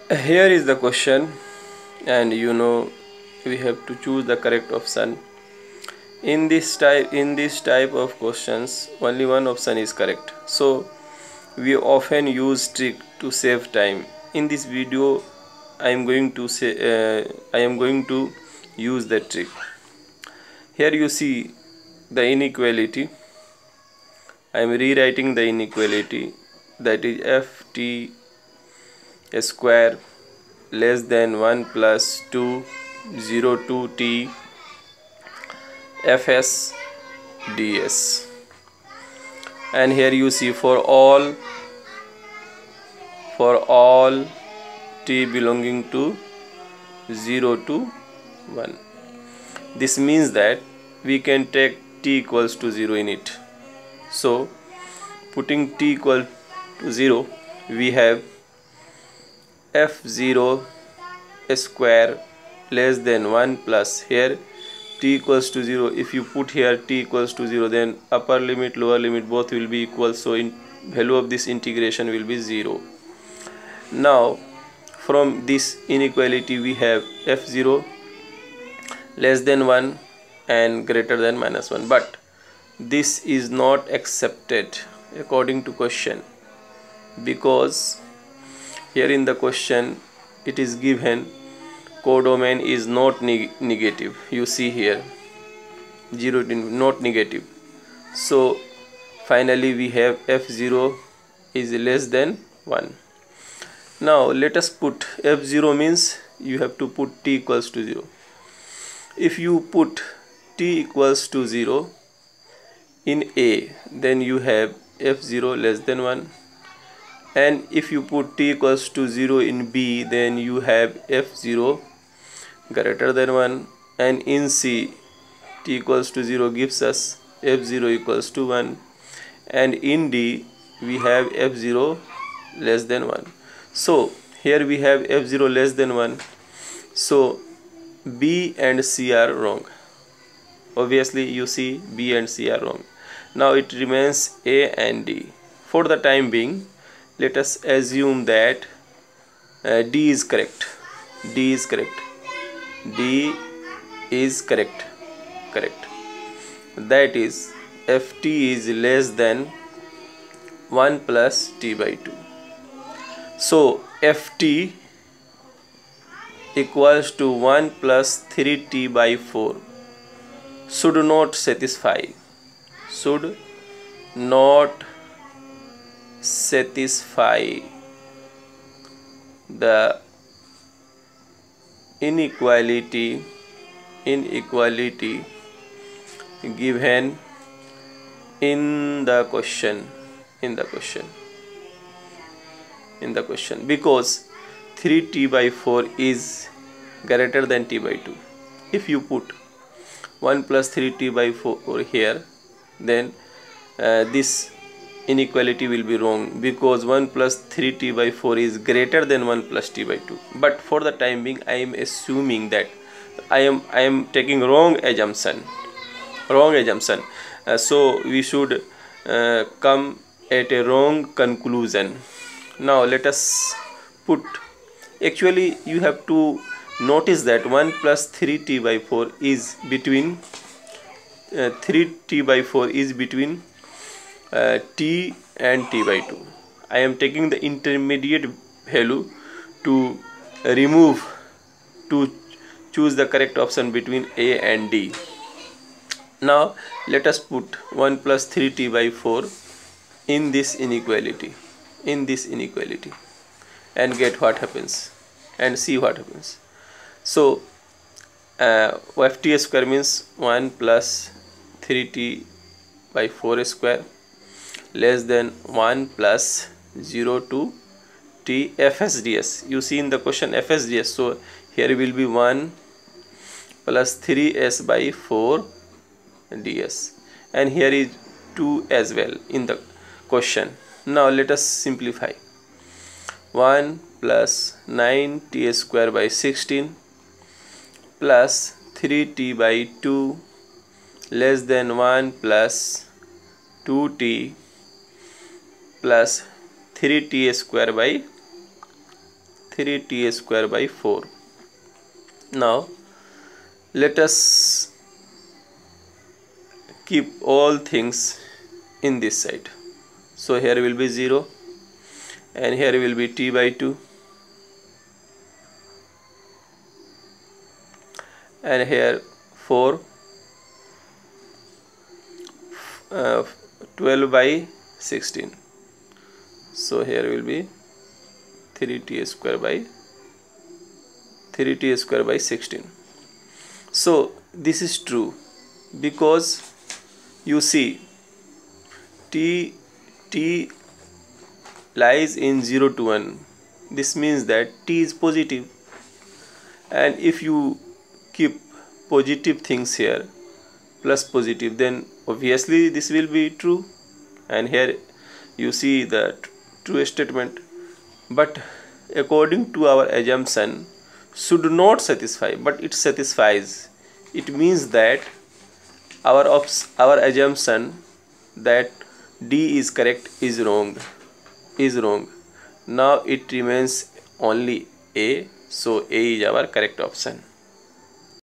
Here is the question, and we have to choose the correct option. In this type of questions, only one option is correct. So we often use trick to save time. In this video, I am going to use the trick. Here you see the inequality. I am rewriting the inequality, that is ft square less than 1 plus 2 0 to t fs ds. And here you see for all t belonging to 0 to 1. This means that we can take t equals to 0 in it. So putting t equal to 0, we have f0 square less than 1 plus, here t equals to 0. If you put here t equals to 0, then upper limit lower limit both will be equal, so in value of this integration will be 0. Now from this inequality we have f0 less than 1 and greater than minus 1, but this is not accepted according to question, because here in the question it is given codomain is not negative. You see here 0 not negative. So finally we have f0 is less than 1. Now let us put f0 means you have to put t equals to 0. If you put t equals to 0 in A, then you have f0 less than 1, and if you put t equals to 0 in B, then you have f0 greater than 1, and in C t equals to 0 gives us f0 equals to 1, and in D we have f0 less than 1. So here we have f0 less than 1, so B and C are wrong. Obviously you see B and C are wrong. Now it remains A and D. For the time being, let us assume that D is correct. D is correct. D is correct. That is ft is less than 1 plus t by 2. So ft equals to 1 plus 3t by 4 should not satisfy the inequality given in the question, because 3t by 4 is greater than t by 2. If you put 1 plus 3t by 4 here, then this inequality will be wrong, because 1 plus 3t by 4 is greater than 1 plus t by 2. But for the time being, I am assuming that I am taking wrong assumption. So we should come at a wrong conclusion. Now let us put, actually you have to notice that 1 plus 3t by 4 is between 3t by 4 is between t and t by 2. I am taking the intermediate value to choose the correct option between A and D. Now let us put 1 plus 3t by 4 in this inequality, and get what happens, and see what happens. So ft square means 1 plus 3t by 4 square less than 1 plus 0 to t fsds. You see in the question fsds, so here will be 1 plus 3s by 4 ds, and here is 2 as well in the question. Now let us simplify. 1 plus 9t square by 16 plus 3t by 2 less than 1 plus 2t plus 3t square by 3t square by 4. Now let us keep all things in this side. So here will be 0 and here will be t by 2 and here 4, 12 by 16. So here will be 3t square by 16. So this is true because you see t lies in 0 to 1. This means that t is positive, and if you keep positive things here plus positive, then obviously this will be true, and here you see the true statement. But according to our assumption should not satisfy, but it satisfies. It means that our assumption that D is correct is wrong. Now it remains only A, so A is our correct option.